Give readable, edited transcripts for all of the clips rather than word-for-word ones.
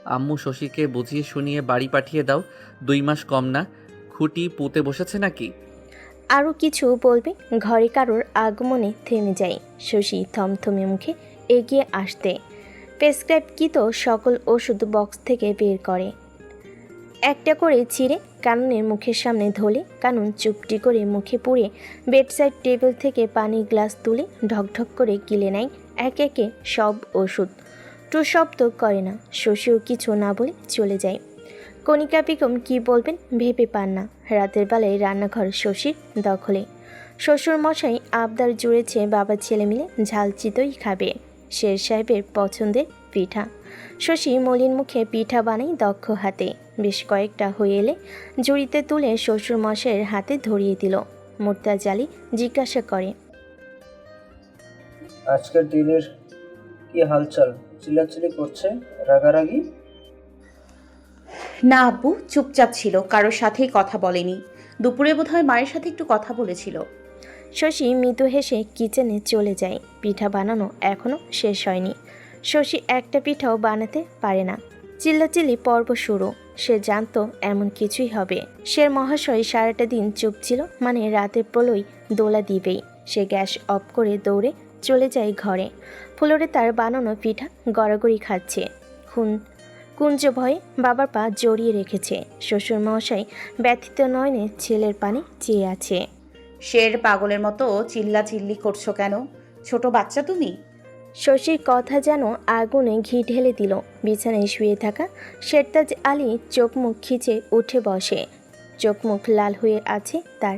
আম্মু শশীকে বুঝিয়ে শুনিয়ে বাড়ি পাঠিয়ে দাও। 2 মাস কম না, খুঁটি পুঁতে বসেছে নাকি? আরও কিছু বলবে ঘরে কারোর আগমনে থেমে যায়। শশী থমথমে মুখে এগিয়ে আসতে প্রেসক্রাইবকৃত সকল ওষুধ বক্স থেকে বের করে একটা করে ছিঁড়ে কাননের মুখের সামনে ধরে কানন চুপটি করে মুখে পুড়ে বেডসাইড টেবিল থেকে পানি গ্লাস তুলে ঢকঢক করে গিলে নেয় এক একে সব ওষুধ। টু শব্দ করে না। শশীও কিছু না বলে চলে যায়। কণিকা বেগম কী বলবেন ভেবে পান না। রাতের বেলায় রান্নাঘর শশীর দখলে। শ্বশুর মশাই আবদার জুড়েছে বাবা ছেলে মিলে ঝাল চিতই খাবে। শের সাহেবের পছন্দের পিঠা। শশী মলিন মুখে পিঠা বানাই দক্ষ হাতে। বেশ কয়েকটা হয়ে এলে ঝুড়িতে তুলে শ্বশুর মশাইয়ের হাতে ধরিয়ে দিল। মুর্তাজালি জিজ্ঞাসা করে, আজকের দিনের কি হালচাল? চিল্লাচিল্লি করছে, রাগারাগি? না আব্বু, চুপচাপ ছিল, কারোর সাথেই কথা বলেনি। দুপুরে বোধহয় মায়ের সাথে একটু কথা বলেছিল। শশী মৃদু হেসে কিচেনে চলে যায়। পিঠা বানানো এখনও শেষ হয়নি। শশী একটা পিঠাও বানাতে পারে না। চিল্লাচিল্লি পর্ব শুরু। সে জানতো এমন কিছুই হবে। শের মহাশয় সারাটা দিন চুপ ছিল, মানে রাতে প্রলয় দোলা দিবেই। সে গ্যাস অফ করে দৌড়ে চলে যায় ঘরে। ফ্লোরে তার বানানো পিঠা গড়াগড়ি খাচ্ছে। কুঞ্জ ভয়ে বাবার পা জড়িয়ে রেখেছে। শ্বশুর মহাশয় ব্যথিত নয়নে ছেলের পানে চেয়ে আছে। শের পাগলের মতো চিল্লাচিল্লি করছো কেন? ছোট বাচ্চা তুমি? শশীর কথা যেন আগুনে ঘি ঢেলে দিল। বিছানায় শুয়ে থাকা শেরতাজ আলী চোখ মুখ খিচে উঠে বসে। চোখ মুখ লাল হয়ে আছে তার।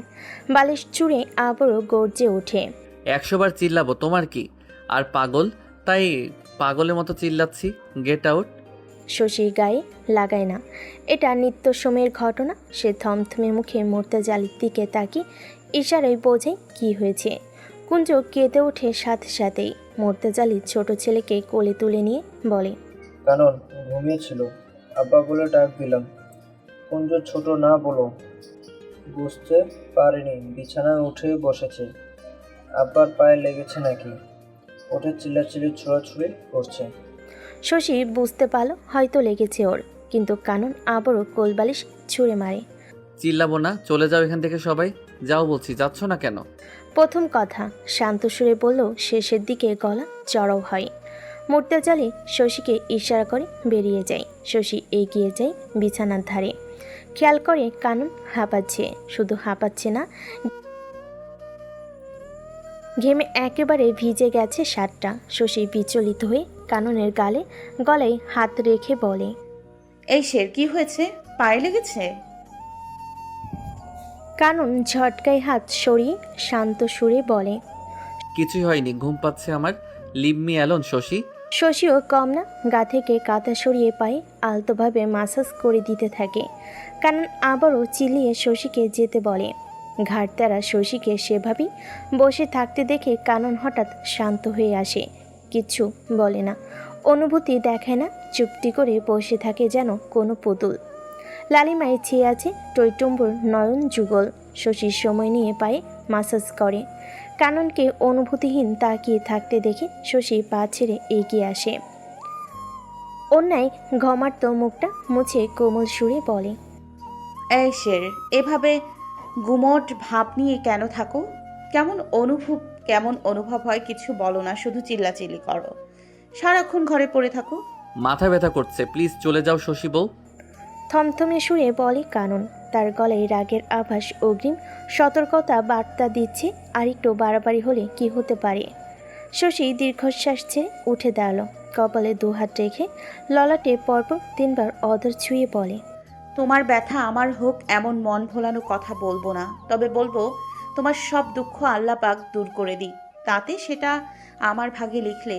বালিশ চুড়ে আবারও গর্জে ওঠে। 100 বার চিল্লাবো, তোমার কি? আর পাগল, তাই পাগলের মতো চিল্লাচ্ছি। Get out. শশীর গায়ে লাগায় না। এটা নিত্য সময়ের ঘটনা। সে থমথমে মুখে মুর্তাজালির দিকে তাকিয়ে ইশারায় বোঝায় কি হয়েছে। কুঞ্জ কেঁদে ওঠে সাথে সাথেই। মুর্তাজালি ছোট ছেলেকে কোলে তুলে নিয়ে বলে, কানন ঘুমিয়েছিল, আব্বা বলে ডাক দিলাম। কুঞ্জ ছোট না বলো, বুঝতে পারেনি বিছানায় উঠে বসেছে। আব্বার পায়ে লেগেছে নাকি? ওঠে চিল্লাচিল্লি ছোড়াছুড়ি করছে। শশী বুঝতে পারল হয়তো লেগেছে ওর, কিন্তু কানন আবারও কোলবালিশ ছুঁড়ে মারে। চিল্লাবো না, চলে যাও এখান থেকে সবাই। যাও বলছি, যাচ্ছ না কেন? প্রথম কথা শান্ত সুরে বললেও শেষের দিকে গলা চড়াও হয়। মুর্তাজালি শশীকে ইশারা করে বেরিয়ে যায়। শশী এগিয়ে যায় বিছানার ধারে। খেয়াল করে কানন হাঁপাচ্ছে। শুধু হাঁপাচ্ছে না, ঘেমে একেবারে ভিজে গেছে শার্টটা। শশী বিচলিত হয়ে কাননের গলায় হাত রেখে বলে, এই শের, কি হয়েছে? পায়ে লেগেছে? কানন ঝটকায় হাত সরিয়ে শান্ত সুরে বলে, কিছুই হয়নি, ঘুম পাচ্ছে আমার। Leave me alone Shashi. শশীও কম না, গা থেকে কাঁথা সরিয়ে পায়ে আলতোভাবে মাসাজ করে দিতে থাকে। কানন আবারও চিল্লিয়ে শশীকে যেতে বলে। ঘাড়তারা শশীকে সেভাবেই বসে থাকতে দেখে কানন হঠাৎ শান্ত হয়ে আসে। কিচ্ছু বলে না, অনুভূতি দেখায় না, চুপটি করে বসে থাকে যেন কোনো পুতুল। লালিমায় চেয়ে আছে টইটুম্বুর নয়ন যুগল। শশীর সময় নিয়ে পায়ে মাসাজ করে। কাননকে অনুভূতিহীন তাকিয়ে থাকতে দেখে শশী পা ছেড়ে এগিয়ে আসে। অন্যায় ঘমার্ত মুখটা মুছে কোমল সুরে বলে, এই শের, এভাবে গুমট ভাব নিয়ে কেন থাকো? কেমন অনুভব হয় কিছু বলো না, শুধু চিল্লাচিল্লি করো। সারাক্ষণ ঘরে পড়ে থাকো। মাথা ব্যথা করছে, প্লিজ চলে যাও শশী বউ। থমথমে সুরে বলে কানন। তার গলায় রাগের আভাস অগ্রিম সতর্কতা বার্তা দিচ্ছে। আর একটু বাড়াবাড়ি হলে কি হতে পারে। শশী দীর্ঘশ্বাস ছেড়ে উঠে দাঁড়ালো। কপালে দুহাত রেখে ললাটে পরপর 3 বার অধর ছুঁয়ে বলে, তোমার ব্যথা আমার হোক এমন মন ভোলানো কথা বলবো না, তবে বলবো তোমার সব দুঃখ আল্লাহ পাক দূর করে দিক। তাতে সেটা আমার ভাগে লিখলে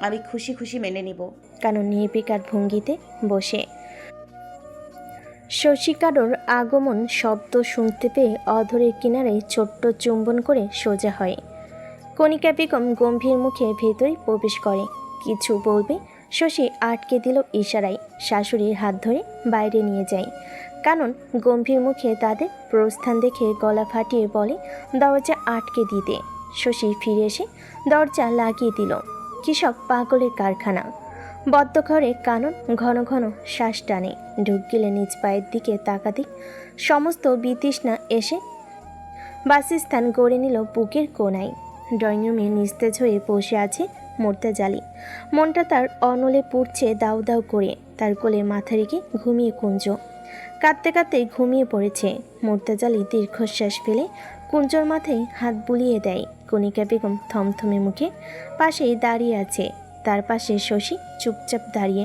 আমি খুশি খুশি মেনে নিব। কানন নির্বিকার ভঙ্গিতে বসে। শশী কারোর আগমন শব্দ শুনতে পেয়ে অধরের কিনারে ছোট্ট চুম্বন করে সোজা হয়। কণিকা বেগম গম্ভীর মুখে ভেতরে প্রবেশ করে। কিছু বলবে, শশী আটকে দিল ইশারায়। শাশুড়ির হাত ধরে বাইরে নিয়ে যায়। কানন গম্ভীর মুখে তাদের প্রস্থান দেখে গলা ফাটিয়ে বলে দরজা আটকে দিতে। শশী ফিরে এসে দরজা লাগিয়ে দিল। কী সব পাগলের কারখানা। বদ্ধ ঘরে কানন ঘন ঘন শ্বাস টানে। ঢুক গেলে নিজ পায়ের দিকে তাকাদিক সমস্ত বিতৃষ্ণা এসে বাসস্থান গড়ে নিল বুকের কোনায়। ড্রয়িং রুমে নিস্তেজ হয়ে বসে আছে মোর্তাজালি। মনটা তার অনলে পুড়ছে দাউ দাউ করে। তার কোলে মাথা রেখে ঘুমিয়ে কুঞ্জ। কাঁদতে কাঁদতে ঘুমিয়ে পড়েছে। মোর্তাজালি দীর্ঘশ্বাস ফেলে কুঞ্জর মাথায় হাত বুলিয়ে দেয়। কণিকা বেগম থমথমে মুখে পাশেই দাঁড়িয়ে আছে। তার পাশে শশী চুপচাপ দাঁড়িয়ে।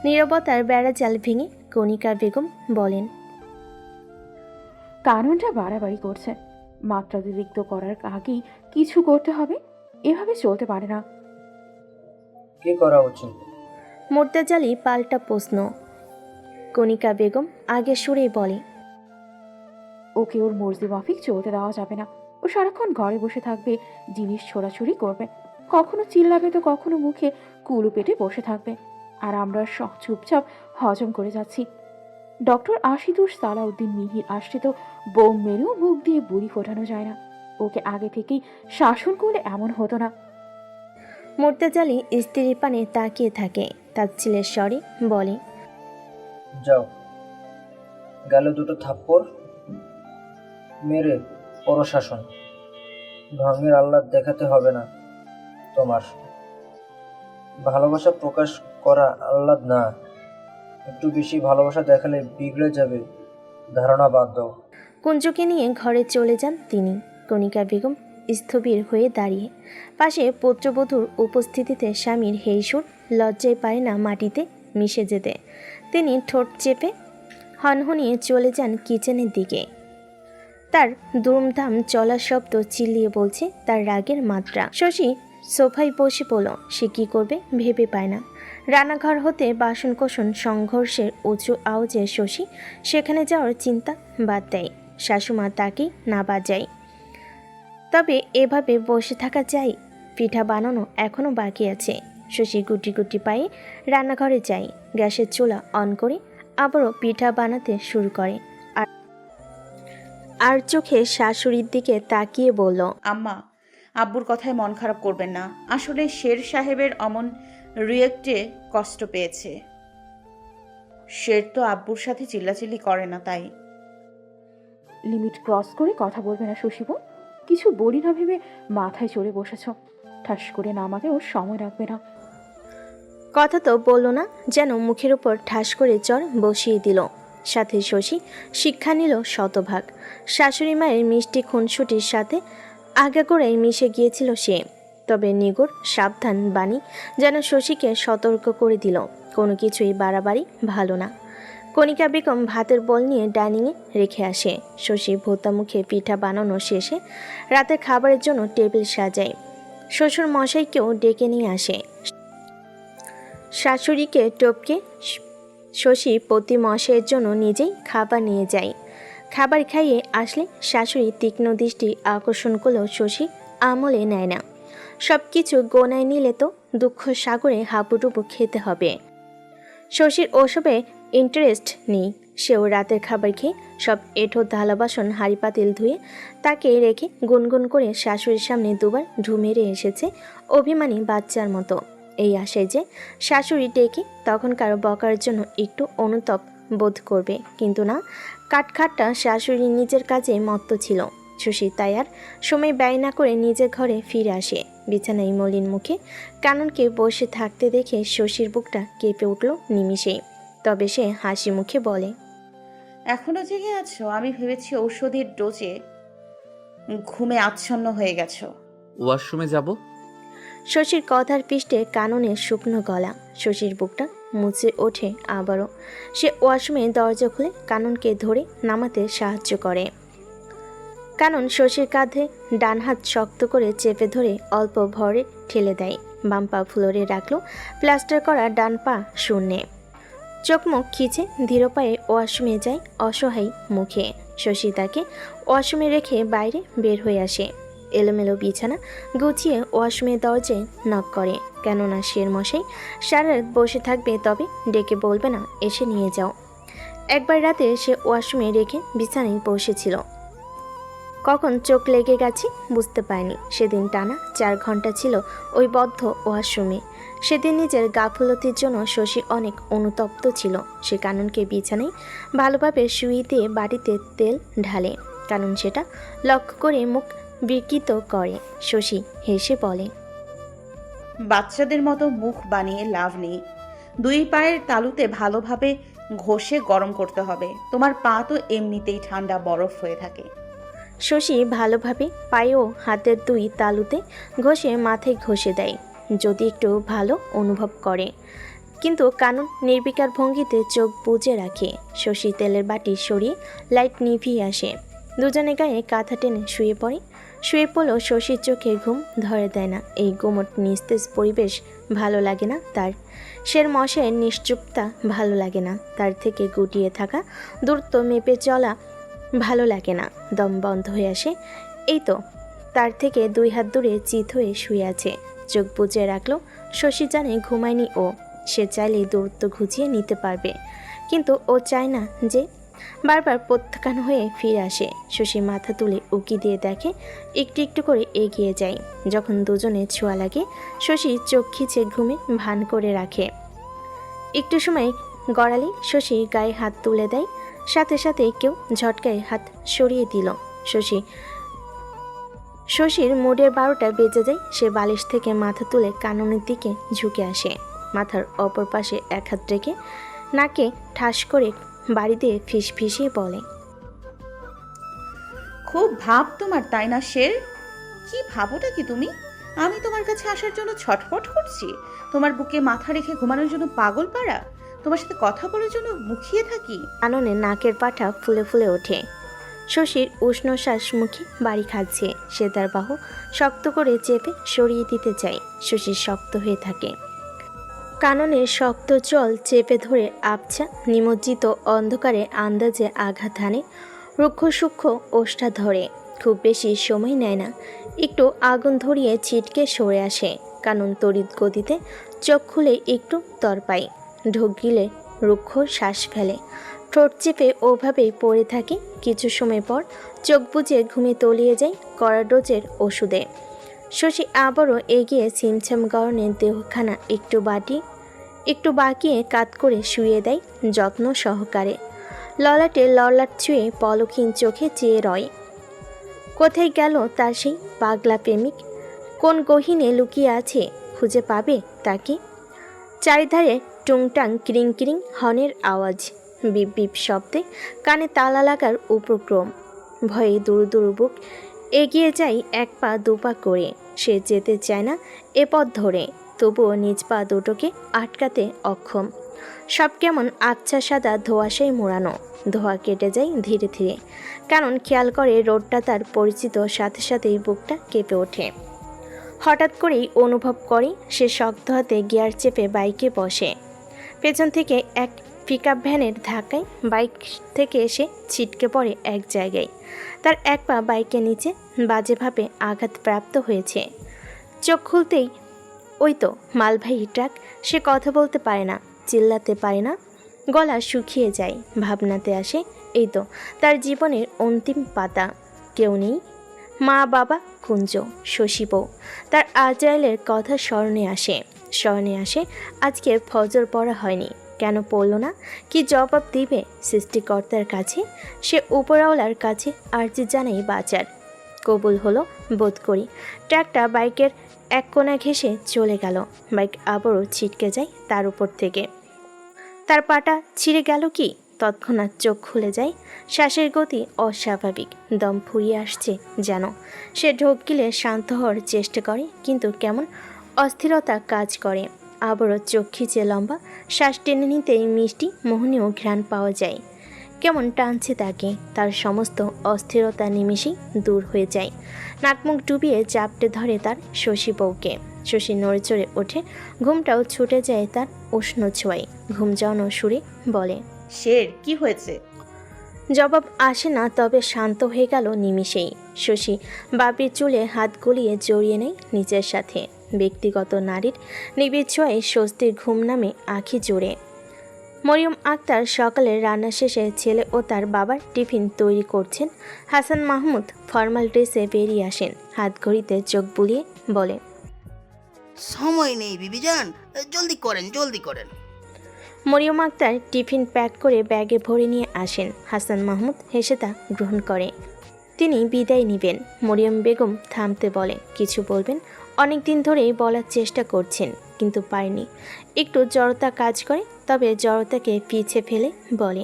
নীরবতার বেড়াজাল ভেঙে কণিকা বেগম বলেন, কানুনটা বাড়াবাড়ি করছে। মাত্রাতিরিক্ত করার আগেই কিছু করতে হবে। এভাবে চলতে পারে না। কি করা উচিত? মোর্তাজালি পাল্টা প্রশ্ন। কণিকা বেগম আগে সুরেই বলে, ওকে ওর মর্জি মাফিক চলতে দেওয়া যাবে না। ও সারাক্ষণ ঘরে বসে থাকবে, জিনিস ছোড়াছুড়ি করবে, কখনো চিল্লাবে তো কখনো মুখে কুলু পেটে বসে থাকবে। আর আমরা চুপচাপ হজম করে যাচ্ছি। ডক্টর আশিদুর সালাউদ্দিন মিহির আশ্রিত বোম মেরেও মুখ দিয়ে বুড়ি ফোটানো যায় না। ওকে আগে থেকেই শাসন করলে এমন হতো না। মোর্তাজালি স্ত্রীর পানে তাকিয়ে থাকে। তাচ্ছিলের স্বরে বলে, যাও, গেল দুটো থাপ্পড় মেরে পরশাসন। ঢঙের আহ্লাদ দেখাতে হবে না তোমার। ভালোবাসা প্রকাশ করা আহ্লাদ না। একটু বেশি ভালোবাসা দেখালে বিগড়ে যাবে ধারণা বাদ দাও। কুঞ্জকে নিয়ে ঘরে চলে যান তিনি। কণিকা বেগম স্থবির হয়ে দাঁড়িয়ে। পাশে পুত্রবধূর উপস্থিতিতে স্বামীর হেইসুর লজ্জায় পারে না মাটিতে মিশে যেতে। তিনি ঠোঁট চেপে হনহনিয়ে চলে যান কিচেনের দিকে। তার দুমধাম চলার শব্দ চিল্লিয়ে বলছে তার রাগের মাত্রা। শশী সোফায় বসে পড়ল। সে কী করবে ভেবে পায় না। রান্নাঘর হতে বাসনকোসন সংঘর্ষের উঁচু আওয়াজে শশী সেখানে যাওয়ার চিন্তা বাদ দেয়। শাশুমা তাকে না বাজায়। তবে এভাবে বসে থাকা যায়? পিঠা বানানো এখনও বাকি আছে। শশী গুটি গুটি পায়ে রান্নাঘরে যায়। গ্যাসের চুলা অন করে আবারও পিঠা বানাতে শুরু করে। আর চোখে শাশুড়ির দিকে তাকিয়ে বলল, আম্মা, আব্বুর কথায় মন খারাপ করবেন না। আসলে শের সাহেবের অমন রিয়েক্টে কষ্ট পেয়েছে। শের তো আব্বুর সাথে চিল্লাচিল্লি করে না, তাই। লিমিট ক্রস করে কথা বলবে না শশীব। কিছু বলি না ভেবে মাথায় চড়ে বসেছ। ঠাস করে নামাকে ওর সময় রাখবে না। কথা তো বলল না, যেন মুখের উপর ঠাস করে চর বসিয়ে দিল। সাথে শশী শিক্ষা নিল শতভাগ। শাশুড়ি মায়ের মিষ্টি খুনসুটির সাথে আগাগোড়াই মিশে গিয়েছিল সে। তবে নিগুড় সাবধান বাণী যেন শশীকে সতর্ক করে দিল, কোনো কিছুই বাড়াবাড়ি ভালো না। কণিকা বেগম ভাতের বল নিয়ে ডাইনিংয়ে রেখে আসে। শশী ভোতা মুখে পিঠা বানানো শেষে রাতের খাবারের জন্য টেবিল সাজায়। শ্বশুর মশাইকেও ডেকে নিয়ে আসে। শাশুড়িকে টপকে শশী প্রতি মশাইয়ের জন্য নিজেই খাবার নিয়ে যায়। খাবার খাইয়ে আসলে শাশুড়ি তীক্ষ্ণ দৃষ্টি আকর্ষণ করলেও শশী আমলে নেয় না। সব কিছু গোনায় নিলে তো দুঃখ সাগরে হাবুডুবু খেতে হবে। শশীর ওসবে ইন্টারেস্ট নেই। সেও রাতের খাবার খেয়ে সব এঁঠো থালা বাসন হাঁড়ি পাতিল ধুয়ে তাকে রেখে গুনগুন করে শাশুড়ির সামনে দুবার ঢু মেরে এসেছে অভিমানী বাচ্চার মতো। এই আশায় যে শাশুড়ি ডেকে তখন কারো বকার জন্য একটু অনুতপ বোধ করবে। কিন্তু না, কাঠখাট্টা শাশুড়ি নিজের কাজে মত্ত ছিল। শশী তাই আর সময় ব্যয় না করে নিজের ঘরে ফিরে আসে। বিছানায় মলিন মুখে কাননকে বসে থাকতে দেখে শশীর বুকটা কেঁপে উঠল নিমিষেই। তবে সে হাসি মুখে বলে, এখনো জেগে আছো? আমি ভেবেছি ঔষধের ডোজে ঘুমে আচ্ছন্ন হয়ে গেছো। ওয়াশরুমে যাব। শশীর কথার পৃষ্ঠে কাননের শুকনো গলা। শশীর বুকটা মুছে ওঠে আবারও। সে ওয়াশরুমে দরজা খুলে কাননকে ধরে নামাতে সাহায্য করে। কানন শশীর কাঁধে ডান হাত শক্ত করে চেপে ধরে অল্প ভরে ঠেলে দেয়। বাম পা ফ্লোরে রাখলো। প্লাস্টার করা ডান পা শূন্যে। চোখ মুখ খিচে ধীর পায়ে ওয়াশরুমে যায় অসহায় মুখে। শশী তাকে ওয়াশরুমে রেখে বাইরে বের হয়ে আসে। এলোমেলো বিছানা গুছিয়ে ওয়াশরুমের দরজায় নক করে। কেননা শের মশাই সারা রাত বসে থাকবে, তবে ডেকে বলবে না এসে নিয়ে যাও। একবার রাতে সে ওয়াশরুমে রেখে বিছানায় বসেছিল। কখন চোখ লেগে গেছে বুঝতে পারেনি। সেদিন টানা 4 ঘন্টা ছিল ওই বদ্ধ ওয়াশরুমে। সেদিন নিজের গাফলতির জন্য শশী অনেক অনুতপ্ত ছিল। সে কাননকে বিছানায় ভালোভাবে শুইয়ে দিয়ে বাড়িতে তেল ঢালে। কানন সেটা লক্ষ্য করে মুখ বিকৃত করে। শশী হেসে বলে, বাচ্চাদের মতো মুখ বানিয়ে লাভ নেই। 2 পায়ের তালুতে ভালোভাবে ঘষে গরম করতে হবে। তোমার পা তো এমনিতেই ঠান্ডা বরফ হয়ে থাকে। শশী ভালোভাবে পায়ে ও হাতের 2 তালুতে ঘষে মাথায় ঘষে দেয়, যদি একটু ভালো অনুভব করে। কিন্তু কানন নির্বিকার ভঙ্গিতে চোখ বুজে রাখে। শশী তেলের বাটি সরিয়ে লাইট নিভিয়ে আসে। দুজনে গায়ে কাঁথা টেনে শুয়ে পড়ে। শুয়ে পড়লেও শশীর চোখে ঘুম ধরে দেয় না। এই গুমট নিস্তেজ পরিবেশ ভালো লাগে না তার। শের মশাইয়ের নিশ্চুপতা ভালো লাগে না তার। থেকে গুটিয়ে থাকা দূরত্ব মেপে চলা ভালো লাগে না। দম বন্ধ হয়ে আসে। এই তো তার থেকে 2 হাত দূরে চিত হয়ে শুয়ে আছে। চোখ বুজে রাখলো। শশী জানে ঘুমায়নি ও। সে চাইলেই দূরত্ব ঘুচিয়ে নিতে পারবে, কিন্তু ও চায় না যে। বারবার প্রত্যাখ্যান হয়ে ফিরে আসে। শশী মাথা তুলে উকি দিয়ে দেখে, একটু একটু করে এগিয়ে যায়। যখন দুজনে ছোঁয়া লাগে, শশী চোখ খিচে ঘুমে ভান করে রাখে। একটু সময় গড়ালে শশী গায়ে হাত তুলে দেয়। সাথে সাথে কেউ ঝটকায় হাত সরিয়ে দিল। শশীর মুডের 12টা বেজে যায়। সে বালিশ থেকে মাথা তুলে কাননের দিকে ঝুঁকে আসে। মাথার অপর পাশে 1 হাত রেখে নাকে ঠাস করে বাড়ি দিয়ে ফিসফিসিয়ে বলে, খুব ভাব তোমার, তাই না শের? কি ভাবোটা কি তুমি? আমি তোমার কাছে আসার জন্য ছটফট করছি? তোমার বুকে মাথা রেখে ঘুমানোর জন্য পাগল পাড়া? তোমার সাথে কথা বলার জন্য মুখিয়ে থাকি? কাননে নাকের পাটা ফুলে ফুলে ওঠে। শশীর উষ্ণ শ্বাস মুখে বাড়ি খাচ্ছে। সে তার বাহু শক্ত করে চেপে সরিয়ে দিতে চায়। শশীর শক্ত হয়ে থাকে। কাননের শক্ত চল চেপে ধরে আবছা নিমজ্জিত অন্ধকারে আন্দাজে আঘাত হানে। রুক্ষ সূক্ষ্ম ওষ্ঠা ধরে। খুব বেশি সময় নেয় না। একটু আগুন ধরিয়ে ছিটকে সরে আসে। কানন তড়িৎ গতিতে চোখ খুলে একটু তরপায়। ঢোক গিলে রুক্ষ শ্বাস ফেলে। ঠোঁট চেপে ওভাবেই পড়ে থাকে। কিছু সময় পর চোখ বুজে ঘুমে তলিয়ে যায় কড়া ডোজের ওষুধে। শশী আবারও এগিয়ে ছিমছাম গরনের দেহখানা একটু বাঁকিয়ে কাত করে শুয়ে দেয় যত্ন সহকারে। ললাটে ললাট ছুঁয়ে পলকহীন চোখে চেয়ে রয়। কোথায় গেল তার সেই পাগলা প্রেমিক? কোন গহীনে লুকিয়ে আছে? খুঁজে পাবে তাকে? চারিধারে টুংটাং কিরিং কিরিং হর্নের আওয়াজ, বিপ বিপ শব্দে কানে তালা লাগার উপক্রম। ভয়ে দুরু দুরু বুক এগিয়ে যায় 1 পা 2 পা করে। সে যেতে চায় না এ পথ ধরে, তবুও নিজ পা দুটোকে আটকাতে অক্ষম। সব কেমন আবছা সাদা ধোঁয়াশায় মোড়ানো। ধোঁয়া কেটে যায় ধীরে ধীরে। কারণ খেয়াল করে রোডটা তার পরিচিত। সাথে সাথেই বুকটা কেঁপে ওঠে। হঠাৎ করেই অনুভব করে সে শক্ত হাতে গিয়ার চেপে বাইকে বসে। পেছন থেকে এক পিকআপ ভ্যানের ধাক্কায় বাইক থেকে এসে ছিটকে পড়ে এক জায়গায়। তার 1 পা বাইকের নিচে বাজেভাবে আঘাতপ্রাপ্ত হয়েছে। চোখ খুলতেই ওই তো মালবাহী ট্রাক। সে কথা বলতে পারে না, চিল্লাতে পারে না, গলা শুকিয়ে যায়। ভাবনাতে আসে এই তো তার জীবনের অন্তিম পাতা। কেউ নেই, মা বাবা, কুঞ্জ, শশী বউ। তার আজরাইলের কথা স্মরণে আসে। আজকে ফজর পড়া হয়নি, কেন পড়ল না? কি জবাব দিবে সৃষ্টিকর্তার কাছে? সে উপরওয়ালার কাছে আর্জি জানাই বাঁচার। কবুল হলো বোধ করি। ট্রাকটা বাইকের এক কোণা ঘেঁষে চলে গেল। বাইক আবারও ছিটকে যায় তার উপর থেকে। তার পাটা ছিঁড়ে গেল কি? তৎক্ষণাৎ চোখ খুলে যায়। শ্বাসের গতি অস্বাভাবিক। দম ফুরিয়ে আসছে যেন। সে ঢোক গিলে শান্ত হওয়ার চেষ্টা করে, কিন্তু কেমন অস্থিরতা কাজ করে। আবারও চোখ খিচে লম্বা শ্বাস টেনে নিতেই মিষ্টি মোহনীয় ঘ্রাণ পাওয়া যায়। কেমন টানছে তাকে। তার সমস্ত অস্থিরতা নিমেষেই দূর হয়ে যায়। নাকমুখ ডুবিয়ে চাপটে ধরে তার শশী বউকে। শশী নড়ে চড়ে ওঠে। ঘুমটাও ছুটে যায় তার উষ্ণ ছোঁয়ায়। ঘুম যাওয়ানো সুরে বলে, শের, কি হয়েছে? জবাব আসে না, তবে শান্ত হয়ে গেল নিমিষেই। শশী বাপির চুলে হাত গলিয়ে জড়িয়ে নেয় নিজের সাথে। ব্যক্তিগত নারীর নিবিড় ছোঁয়ায় স্বস্তির ঘুম নামে আঁখি জোরে। মরিয়ম আক্তার সকালের রান্না শেষে ছেলে ও তার বাবার টিফিন তৈরি করছেন। হাসান মাহমুদ ফর্মাল ড্রেসে বেরিয়ে আসেন। হাত ঘড়িতে চোখ বুলিয়ে বলে, সময় নেই বিবিজান, জলদি করেন, জলদি করেন। মরিয়ম আক্তার টিফিন প্যাক করে ব্যাগে ভরে নিয়ে আসেন। হাসান মাহমুদ হেসে তা গ্রহণ করে। তিনি বিদায় নেবেন। মরিয়ম বেগম থামতে বলে, কিছু বলবেন। অনেক দিন ধরেই বলার চেষ্টা করছেন, কিন্তু পারেনি। একটু জড়তা কাজ করে, তবে জড়তাকে পিছিয়ে ফেলে বলে,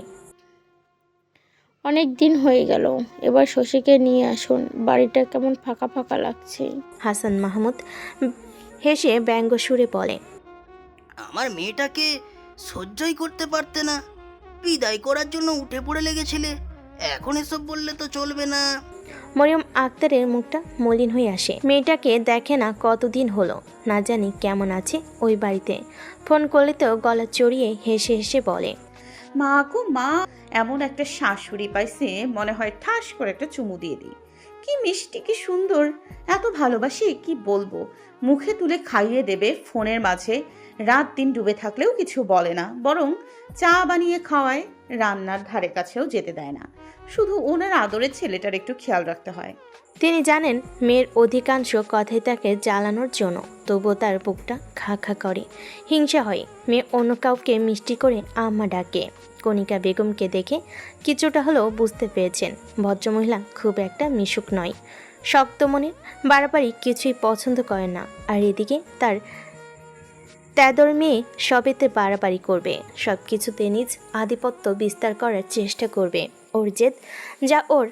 অনেক দিন হয়ে গেল, এবার শশীকে নিয়ে আসুন, বাড়িটা কেমন ফাঁকা ফাঁকা লাগছে। হাসান মাহমুদ হেসে ব্যঙ্গ সুরে বলে, আমার মেয়েটাকে সহ্যই করতে পারতে না, বিদায় করার জন্য উঠে পড়ে লেগেছিলে, এখন এসব বললে তো চলবে না। মরিয়ম আক্তারের মুখটা মলিন হয়ে আসে। মেয়েটাকে দেখে না কতদিন হলো, না জানি কেমন আছে ওই বাড়িতে। ফোন করলে তো গলা চড়িয়ে হেসে হেসে বলে, মা গো মা, এমন একটা শাশুড়ি পাইছে, মনে হয় ঠাস করে একটা চুমু দিয়ে দিই। কি মিষ্টি, কি সুন্দর, এত ভালোবাসি কি বলবো। মুখে তুলে খাইয়ে দেবে ফোনের মাঝে, রাত দিন ডুবে থাকলেও কিছু বলে না, বরং চা বানিয়ে খাওয়ায়, রান্নার ধারে কাছেও যেতে দেয় না। শুধু ওনার আদরের ছেলেটার একটু খেয়াল রাখতে হয়। তিনি জানেন মেয়ের অধিকাংশ কথাই তাকে জ্বালানোর জন্য, তবুও তার বুকটা খা খা করে, হিংসা হয়। মেয়ে অন্য কাউকে মিষ্টি করে আম্মা ডাকে। কণিকা বেগমকে দেখে কিছুটা হলেও বুঝতে পেরেছেন ভদ্রমহিলা খুব একটা মিশুক নয়, শক্ত মনের, বাড়াবাড়ি কিছুই পছন্দ করে না। আর এদিকে তার তেদর মেয়ে সবেতে বাড়াবাড়ি করবে, সব কিছুতে নিজ আধিপত্য বিস্তার করার চেষ্টা করবে। ওর জেদ যা ওর,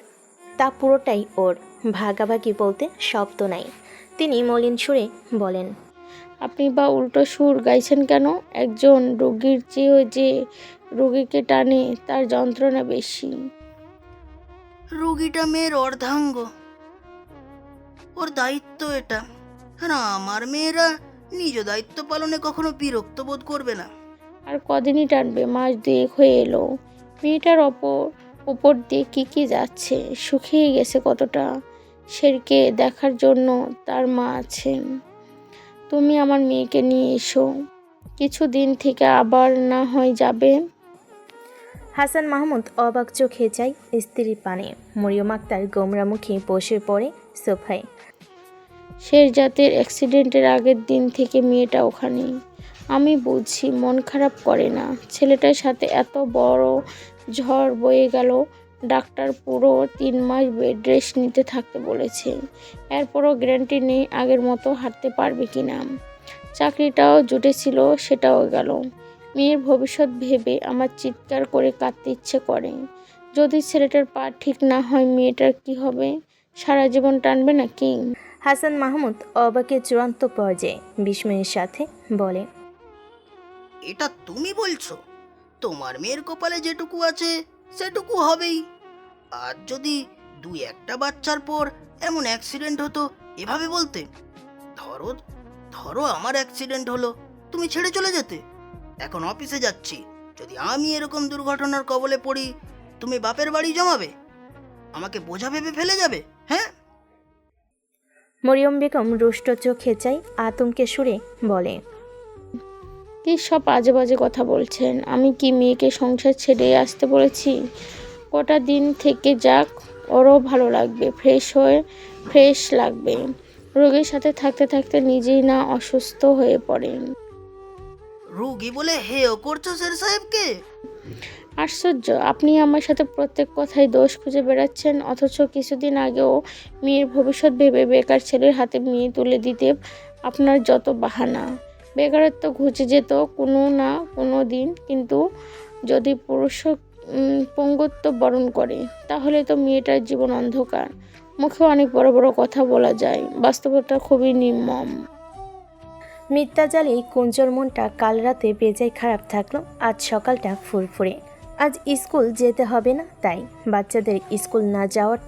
তা পুরোটাই ওর, ভাগাভাগি বলতে শব্দ নাই। তিনি মলিন সুরে বলেন, আপনি বা উল্টো সুর গাইছেন কেন? একজন রোগীর চেয়েও যে রোগীকে টানে তার যন্ত্রণা বেশি। রোগীটা মেয়ের অর্ধাঙ্গ, ওর দায়িত্ব এটা। আর আমার মেয়েরা নিজ দায়িত্ব পালনে কখনো বিরক্ত বোধ করবে না। আর কদিনই টানবে, মাস দুয়েক হয়ে এলো। মেয়েটার উপর দিয়ে কি যাচ্ছে, শুকিয়ে গেছে কতটা। শেরকে দেখার জন্য তার মা আছেন। তুমি আমার মেয়েকে নিয়ে এসো, কিছুদিন থেকে আবার না হয় যাবে। হাসান মাহমুদ অবাক চোখে চাই স্ত্রীর পানে। মরিয়ম আক্তার গোমরা মুখে বসে পড়ে সোফায়। শেরজাতের অ্যাক্সিডেন্টের আগের দিন থেকে মেয়েটা ওখানে। আমি বুঝি মন খারাপ করে না, ছেলেটার সাথে এত বড় ঝড় বয়ে গেল। ডাক্তার পুরো 3 মাস বেড রেস্ট নিতে থাকতে বলেছে। এরপরও গ্যারান্টি নেই আগের মতো হাঁটতে পারবে কিনা। চাকরিটাও জুটেছিল, সেটাও গেল। মেয়ের ভবিষ্যৎ ভেবে আমার চিৎকার করে কাঁদতে ইচ্ছে করে। যদি ছেলেটার পা ঠিক না হয় মেয়েটার কি হবে? সারা জীবন টানবে নাকি? হাসান মাহমুদ অবাকের চূড়ান্ত পর্যায়ে বিস্ময়ের সাথে বলে, এটা তুমি বলছো? তোমার মেয়ের কপালে যেটুকু আছে সেটুকু হবেই। আর যদি 2-1টা বাচ্চার পর এমন অ্যাক্সিডেন্ট হতো, এভাবে বলতে? ধরো ধরো আমার অ্যাক্সিডেন্ট হলো, তুমি ছেড়ে চলে যেতে? এখন অফিসে যাচ্ছি, যদি আমি এরকম দুর্ঘটনার কবলে পড়ি, তুমি বাপের বাড়ি জমাবে, আমাকে বোঝা ভেবে ফেলে যাবে? হ্যাঁ? মরিয়ম বেগম রুষ্ট চোখে চাই আতঙ্কে সুরে বলে, কি সব আজে বাজে কথা বলছেন? আমি কি মেয়েকে সংসার ছেড়ে আসতে বলেছি? কটা দিন থেকে যাক, ওরও ভালো লাগবে, ফ্রেশ লাগবে। রোগীর সাথে থাকতে থাকতে নিজেই না অসুস্থ হয়ে পড়েন। রুগী বলে হেও করছো শের সাহেবকে? আশ্চর্য, আপনি আমার সাথে প্রত্যেক কথায় দোষ খুঁজে বেড়াচ্ছেন, অথচ কিছুদিন আগেও মেয়ের ভবিষ্যৎ ভেবে বেকার ছেলের হাতে মেয়ে তুলে দিতে আপনার যত বাহানা। বেকারত্ব ঘুচে যেত কোনো না কোনো দিন, কিন্তু যদি পুরুষ পঙ্গুত্ব বরণ করে, তাহলে তো মেয়েটার জীবন অন্ধকার। মুখে অনেক বড় বড় কথা বলা যায়, বাস্তবতা খুবই নির্মম। মিথ্যা জালে কুঞ্জর মনটা কাল রাতে বেজায় খারাপ থাকলো, আজ সকালটা ফুরফুরে। আজ স্কুল যেতে হবে না, তাই বাচ্চাদের স্কুল না যাওয়ার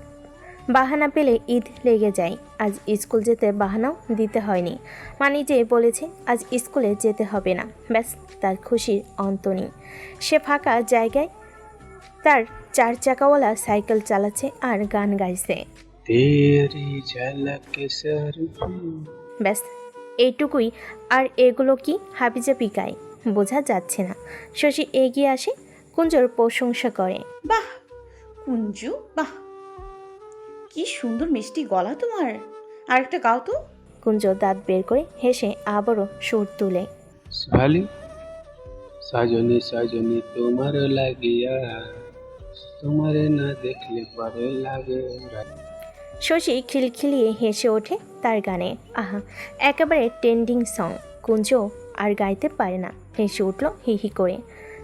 বাহানা পেলে ঈদ লেগে যায়। আজ স্কুল যেতে বাহানাও দিতে হয়নি, মা নিজেই বলেছে আজ স্কুলে যেতে হবে না। ব্যাস, তার খুশির অন্ত নেই। সে ফাঁকা জায়গায় তার 4 চাকাওয়ালা সাইকেল চালাচ্ছে আর গান গাইছে। ব্যাস, এইটুকুই। আর এগুলো কি হাবিজাবি গায় বোঝা যাচ্ছে না। শশী এগিয়ে আসে, কুঞ্জর প্রশংসা করে, বাহ কুঞ্জু, বাহ, কি সুন্দর মিষ্টি গলা তোমার, আরেকটা গাও তো। কুঞ্জ দাঁত বের করে হেসে আবারও সুর তুলে, ভালো সাজনী সাজনী তোমার লাগিয়া তোমারে না দেখলে পরে লাগে। শশী খিলখিলিয়ে হেসে ওঠে তার গানে। আহা, একেবারে ট্রেন্ডিং সং। কুঞ্জ আর গাইতে পারে না, হেসে উঠল হি হি করে।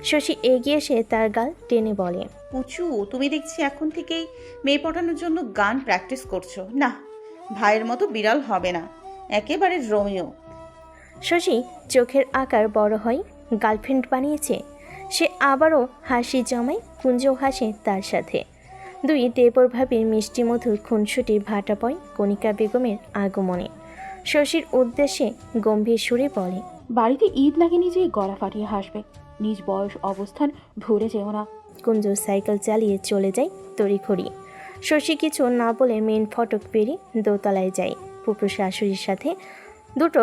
শশী এগিয়ে এসে তার গাল টেনে বলে, পুচু, তুমি দেখছি এখন থেকেই মেয়ে পটানোর জন্য গান প্র্যাকটিস করছো। না, ভাইয়ের মতো বিড়াল হবে না, একেবারে রোমিও। শশী চোখের আকার বড় হয়, গার্লফ্রেন্ড বানিয়েছে। সে আবারও হাসি জমায়, কুঞ্জও হাসে তার সাথে। দুই দেবর ভাবির মিষ্টি মধুর খুনসুটি ভাটা পয় কণিকা বেগমের আগমনে। শশীর উদ্দেশ্যে গম্ভীর সুরে বলে, বাড়িতে ঈদ লাগেনি যে গলা ফাটিয়ে হাসবে। নিজ বয়স অবস্থান ভুলে যেও না। কুঞ্জ সাইকেল চালিয়ে চলে যায় তড়িঘড়ি। শশী কিছু না বলে মেন ফটক পেরিয়ে দোতলায় যায়। ফুপু শাশুড়ির সাথে দুটো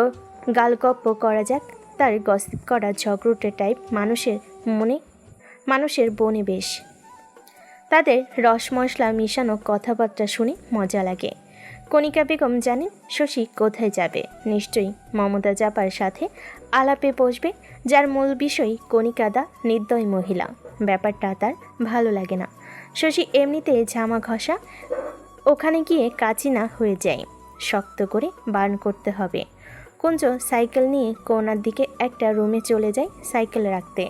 গালগপ্প করা যাক। তার গসিপ করা ঝগড়ুটে টাইপ মানুষের বনে বেশ। তাদের রস মশলা মিশানো কথাবার্তা শুনে মজা লাগে। কণিকা বেগম জানেন শশী কোথায় যাবে। নিশ্চয়ই মমতা জাপার সাথে আলাপে বসবে, যার মূল বিষয় কণিকাদা নির্দয় মহিলা। ব্যাপারটা তার ভালো লাগে না। শশী এমনিতে ঝামা ঘষা, ওখানে গিয়ে কাচিনা হয়ে যায়। শক্ত করে বার্ন করতে হবে। কুঞ্জ সাইকেল নিয়ে কোনার দিকে একটা রুমে চলে যায় সাইকেল রাখতে।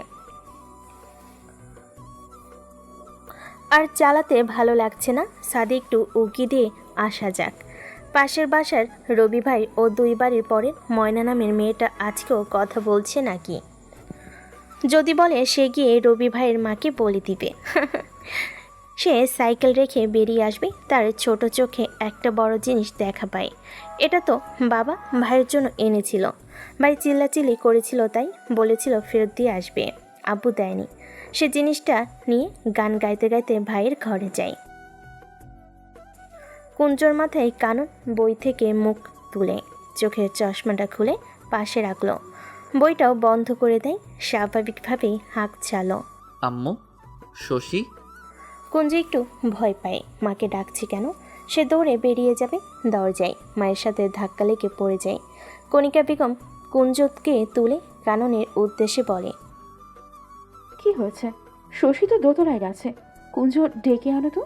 আর চালাতে ভালো লাগছে না, সাদে একটু উকি দিয়ে আসা যাক। পাশের বাসার রবি ভাই ও দুই বাড়ির পরে ময়না নামের মেয়েটা আজকেও কথা বলছে নাকি। যদি বলে সে গিয়ে রবি ভাইয়ের মাকে বলে দিবে। সে সাইকেল রেখে বেরিয়ে আসবে, তার ছোট চোখে একটা বড় জিনিস দেখা পায়। এটা তো বাবা ভাইয়ের জন্য এনেছিল। ভাই চিল্লাচিল্লি করেছিল, তাই বলেছিল ফেরত দিয়ে আসবে। আব্বু দেয়নি। সে জিনিসটা নিয়ে গান গাইতে গাইতে ভাইয়ের ঘরে যায়। কুঞ্জর মাথায় কানন বই থেকে মুখ তুলে চোখের চশমাটা খুলে পাশে রাখলো। বইটাও বন্ধ করে দেয়, স্বাভাবিকভাবেই হাঁক ছাড়ল। আম্মু, শশী। কুঞ্জ একটু ভয় পায়, মাকে ডাকছি কেন। সে দৌড়ে বেরিয়ে যাবে দরজায়, মায়ের সাথে ধাক্কা লেগে পড়ে যায়। কণিকা বেগম কুঞ্জকে তুলে কাননের উদ্দেশ্যে বলে, কি হয়েছে? শশী তো দোতলায় গেছে, কুঞ্জ ডেকে আনো তো।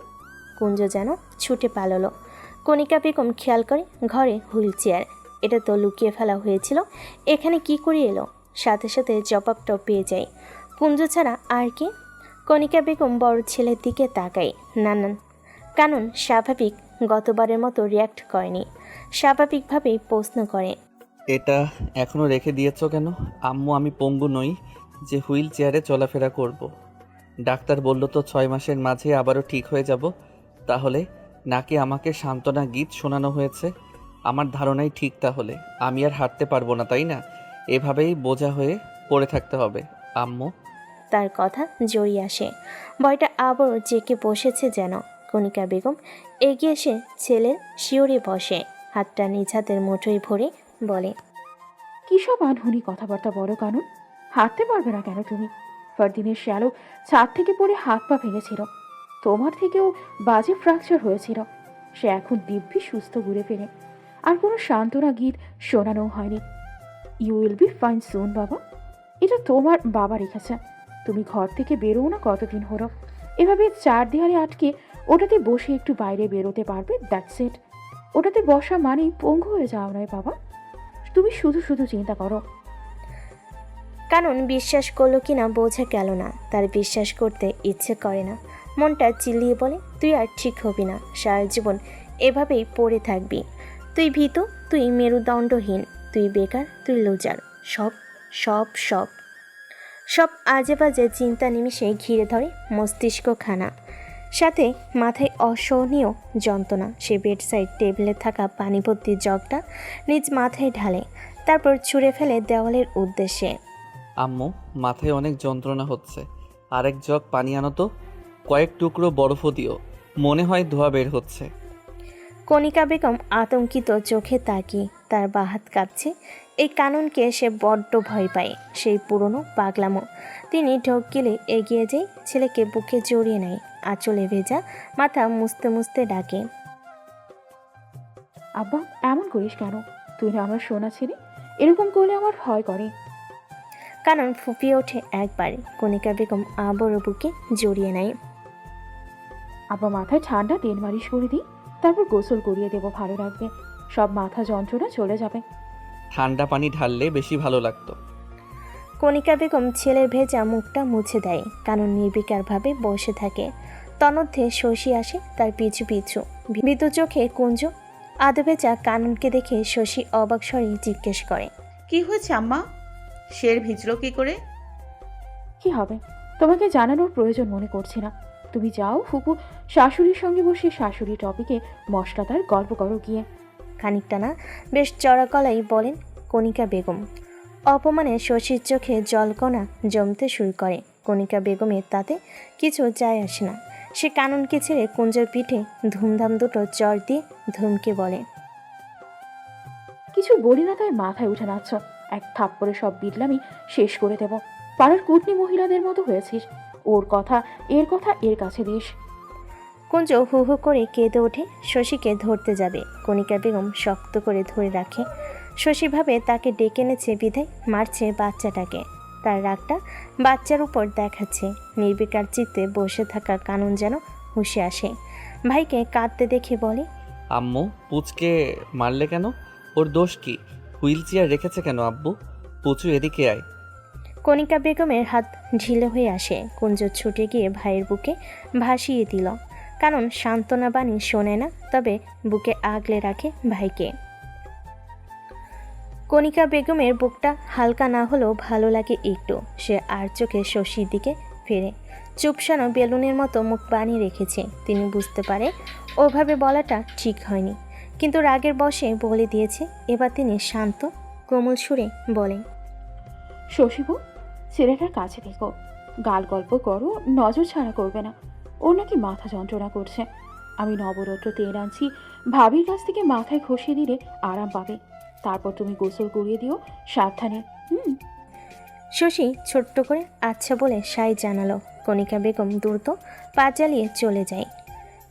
কুঞ্জ যেন ছুটে পালালো। কণিকা বেগম খেয়াল করে ঘরে হুইল চেয়ার, এটা তো লুকিয়ে ফেলা হয়েছিল, এখানে কি করে এলো। সাথে সাথে জবাবটাও পেয়ে যায়, কুঞ্জ ছাড়া আর কে। কণিকা বেগম বড় ছেলের দিকে তাকায়। নানান কানন স্বাভাবিক, গতবারের মতো রিয়াক্ট করেনি, স্বাভাবিকভাবেই প্রশ্ন করে, এটা এখনো রেখে দিয়েছ কেন? আম্মু, আমি পঙ্গু নই যে হুইল চেয়ারে চলাফেরা করব। ডাক্তার বলল তো 6 মাসের মাঝে আবারও ঠিক হয়ে যাব। তাহলে নাকি আমাকে সান্ত্বনা গীত শোনানো হয়েছে? আমার ধারণাই ঠিক, তাহলে আমি আর হাঁটতে পারবো না, তাই না? এভাবেই বোঝা হয়ে পড়ে থাকতে হবে আম্মু। তার কথা জড়িয়ে আসে। ভয়টা আবারও জেকে বসেছে যেন। কণিকা বেগম এগিয়ে এসে ছেলের শিওরে বসে, হাতটা নিজ হাতের মুঠোয় ভরে বলে, কী সব আনহুনি কথাবার্তা বলো কানুন? হাঁটতে পারবে না কেন তুমি? ফারদিনের শ্যালো ছাদ থেকে পড়ে হাত পা ভেঙেছিল, তোমার থেকেও বাজে ফ্র্যাকচার হয়েছিল। সে এখন দিব্যি সুস্থ ঘুরে ফেরে, আর কোনো সান্ত্বনা গীত শোনানো হয়নি। ইউ উইল বি ফাইন সুন বাবা। এটা তোমার বাবা রেখেছে, তুমি ঘর থেকে বেরোও না কতদিন হলো। এভাবে 4 দেয়ালে আটকে ওটাতে বসে একটু বাইরে বেরোতে পারবে, দ্যাটস ইট। ওটাতে বসা মানেই পঙ্গু হয়ে যাও নয় বাবা। তুমি শুধু শুধু চিন্তা করো। কানন বিশ্বাস করলো কিনা বোঝা গেল না, তার বিশ্বাস করতে ইচ্ছে করে না। মনটা চিল্লিয়ে বলে, তুই আর ঠিক হবি না, সারা জীবন এভাবেই পড়ে থাকবি। তুই ভীতু, তুই মেরুদণ্ডহীন, তুই বেকার, তুই লুজার। সব সব সব সব আজে বাজে চিন্তা নিমিষে ঘিরে ধরে মস্তিষ্কখানা। সাথে মাথায় অসহনীয় যন্ত্রণা। সে বেডসাইড টেবিলে থাকা পানি ভর্তি জগটা নিজ মাথায় ঢালে, তারপর ছুঁড়ে ফেলে দেওয়ালের উদ্দেশ্যে। আম্মু, মাথায় অনেক যন্ত্রণা হচ্ছে, আরেক জগ পানি আনো তো। কয়েক টুকরো বরফও দিও, মনে হয় ধোঁয়া বের হচ্ছে। কণিকা বেগম আতঙ্কিত চোখে তাকিয়ে, তার বাহাত কাঁপছে। এই কাননকে সে বড্ড ভয় পায়, সেই পুরনো পাগলামো। তিনি ঢোক গিলে এগিয়ে যায়, ছেলেকে বুকে জড়িয়ে নেয়, আঁচলে ভেজা মাথা মুছতে মুছতে ডাকে, আব্বা এমন করিস কেন? তুই না আমার সোনা ছেলে, এরকম করলে আমার ভয় করে। কানন ফুপিয়ে ওঠে একবার। কণিকা বেগম আবারও বুকে জড়িয়ে নেয়। আব্বা মাথায় ঠান্ডা তেল মালিশ করে দিই, তারপর গোসল করিয়ে দেবো, ভালো লাগবে। সব মাথা যন্ত্রণা চলে যাবে। ঠান্ডা পানি ঢাললে বেশি ভালো লাগতো। কণিকা বেগম ছেলের ভেজা মুখটা মুছে দেয়। কানন নির্বিকারভাবে বসে থাকে। তন্মধ্যে শশী আসে তার পিছু পিছু। ভীতু চোখে কুঞ্জ। আধ ভেজা কাননকে দেখে শশী অবাক স্বরে জিজ্ঞেস করে, কি হয়েছে আম্মা? শের ভিজলো কি করে? কি হবে তোমাকে জানানোর প্রয়োজন মনে করছি না। তুমি যাও, ফুপু শাশুড়ির সঙ্গে বসে শাশুড়ি টপিকে মশলাদার গল্প করো গিয়ে। খানিকটা না বেশ চড়া গলায় বলেন কণিকা বেগম। অপমানে শশীর চোখে জলকণা জমতে শুরু করে। কণিকা বেগমের তাতে কিছু যায় আসে না। সে কাননকে ছেড়ে কুঞ্জর পিঠে ধুমধাম দুটো চর দিয়ে ধুমকে বলে, কিছু বলি না তাই মাথায় উঠে নাচছ। এক থাপ্পড়ে সব বিটলামি শেষ করে দেব। পাড়ার কুটনি মহিলাদের মতো হয়েছিস। ওর কথা এর কথা এর কাছে দিস। কুঞ্জ হু হু করে কেঁদে ওঠে। শশীকে ধরতে যাবে, কণিকা বেগম শক্ত করে ধরে রাখে। শশী ভাবে তাকে ডেকে এনেছে বিধায় মারছে বাচ্চাটাকে। তার রাগটা বাচ্চার উপর দেখাচ্ছে। নির্বিকার চিত্তে বসে থাকা কানন যেন হুঁশে আসে। ভাইকে কাঁদতে দেখে বলে, আম্মু পুচকে মারলে কেন? ওর দোষ কি? হুইল চেয়ার রেখেছে কেন আব্বু? পুচু এদিকে আয়। কণিকা বেগমের হাত ঢিলে হয়ে আসে। কুঞ্জ ছুটে গিয়ে ভাইয়ের বুকে ভাসিয়ে দিল। কারণ সান্ত্বনা বাণী শোনে না, তবে বুকে আগলে রাখে ভাইকে। কণিকা বেগমের বুকটা হালকা না হলেও ভালো লাগে একটু। সে আর চোখে শশীর দিকে ফেরে। চুপসানো বেলুনের মতো মুখ বানিয়ে রেখেছে। তিনি বুঝতে পারে ওভাবে বলাটা ঠিক হয়নি, কিন্তু রাগের বশে বলে দিয়েছে। এবার তিনি শান্ত কোমল সুরে বলেন, শশীবু, ছেলেটার কাছে থেকো, গাল গল্প করো, নজর ছাড়া করবে না। ওর নাকি মাথা যন্ত্রণা করছে। আমি নবরত্ন তেল আনছি, ভাবির কাছ থেকে মাথায় ঘষিয়ে দিলে আরাম পাবে। তারপর তুমি গোসল করিয়ে দিও সাবধানে। শশী ছোট্ট করে আচ্ছা বলে সাই জানালো। কণিকা বেগম দ্রুত পা চালিয়ে চলে যায়।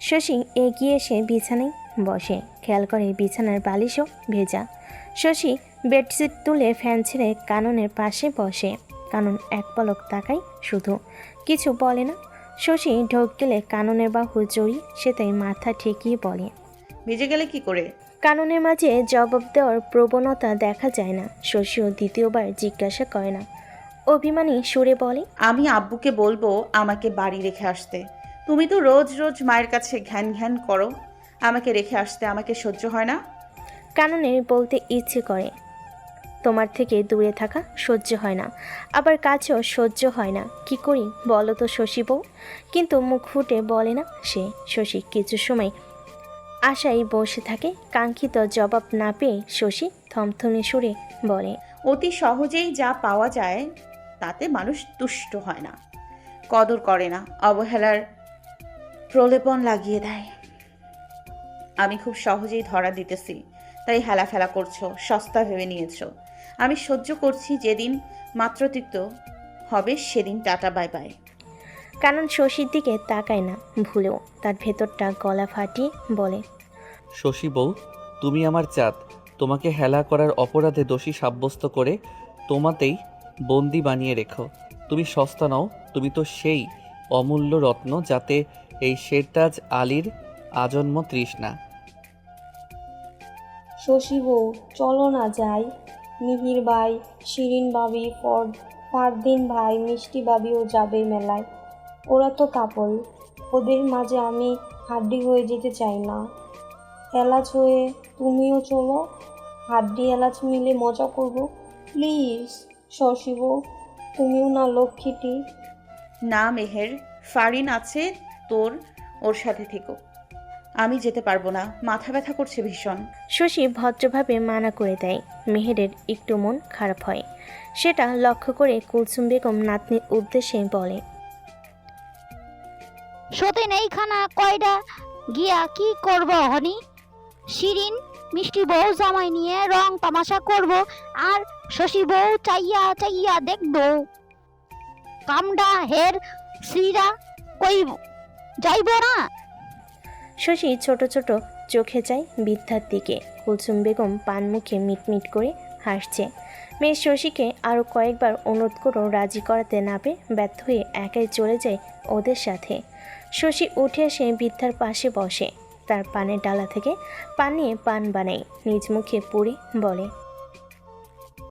শশী এগিয়ে এসে বিছানায় বসে। খেয়াল করে বিছানার বালিশও ভেজা। শশী বেডশিট তুলে ফ্যান ছেড়ে কাননের পাশে বসে। কানন এক পলক তাকায় শুধু, কিছু বলে না। শশী ঢোক গেলে কাননের বাহু জড়িয়ে সে তাই মাথা ঠেকিয়ে বলে, ভিজে গেলে কি করে? কাননের মাঝে জবাব দেওয়ার প্রবণতা দেখা যায় না। শশীও দ্বিতীয়বার জিজ্ঞাসা করে না, অভিমানী সুরে বলে, আমি আব্বুকে বলবো আমাকে বাড়ি রেখে আসতে। তুমি তো রোজ রোজ মায়ের কাছে ঘ্যান ঘ্যান করো। আমাকে রেখে আসতে আমাকে সহ্য হয় না। কাননের বলতে ইচ্ছে করে, তোমার থেকে দূরে থাকা সহ্য হয় না, আবার কাছেও সহ্য হয় না। কি করি বলো তো শশী বউ? কিন্তু মুখ ফুটে বলে না সে। শশী কিছু সময় আশায় বসে থাকে। কাঙ্ক্ষিত জবাব না পেয়ে শশী থমথমে সুরে বলে, অতি সহজেই যা পাওয়া যায় তাতে মানুষ তুষ্ট হয় না, কদর করে না, অবহেলার প্রলেপন লাগিয়ে দেয়। আমি খুব সহজেই ধরা দিতেছি, তাই হেলাফেলা করছো, সস্তা ভেবে নিয়েছো। আমি সহ্য করছি, যেদিন মাত্রাতিরিক্ত হবে সেদিন টাটা বাই বাই। কারণ শশীর দিকে তাকায় না ভুলেও। তার ভেতরটা গলা ফাটিয়ে বলে, শশী বউ, তুমি আমার চাঁদ। তোমাকে হেলা করার অপরাধে দোষী সাব্যস্ত করে তোমাতেই বন্দি বানিয়ে রেখো। তুমি সস্তা নও, তুমি তো সেই অমূল্য রত্ন যাতে এই শেরতাজ আলীর আজন্ম তৃষ্ণা। শশী বউ, চলো না যাই। মিহির ভাই, শিরিন ভাবি, ফারদিন ভাই, মিষ্টি ভাবিও যাবে মেলায়। ওরা তো কাপল, ওদের মাঝে আমি হাড্ডি হয়ে যেতে চাই না। এলাচ হয়ে তুমিও চলো, হাড্ডি এলাচ মিলে মজা করব। প্লিজ শশী বউ, তুমিও না লক্ষ্মীটি। না মেহের, ফারিন আছে, ওর সাথে থেকো। আমি যেতে পারবো না, মাথা ব্যথা করছে ভীষণ। শশী ভদ্রভাবে মানা করে দেয়। মেহেরের একটু মন খারাপ হয়। সেটা লক্ষ্য করে কুলসুম বেগম নাতনির উদ্দেশ্যে বলে, সতেন এইখানা কয়টা গিয়া কি করব হনি? শিরিন মিষ্টি বউ জামাই নিয়ে রং তামাশা করব, আর শশী বউ চাইয়া চাইয়া দেখব কামডা হের শ্রীরা কই যাইব না। শশী ছোট ছোট চোখে চায় বৃদ্ধার দিকে। কুলসুম বেগম পান মুখে মিটমিট করে হাসছে। মেয়ে শশীকে আরও কয়েকবার অনুরোধ করেও রাজি করাতে না পেরে ব্যর্থ হয়ে একাই চলে যায় ওদের সাথে। শশী উঠে এসে বৃদ্ধার পাশে বসে, তার পানের ডালা থেকে পান নিয়ে পান বানায়, নিজ মুখে পুড়ে বলে,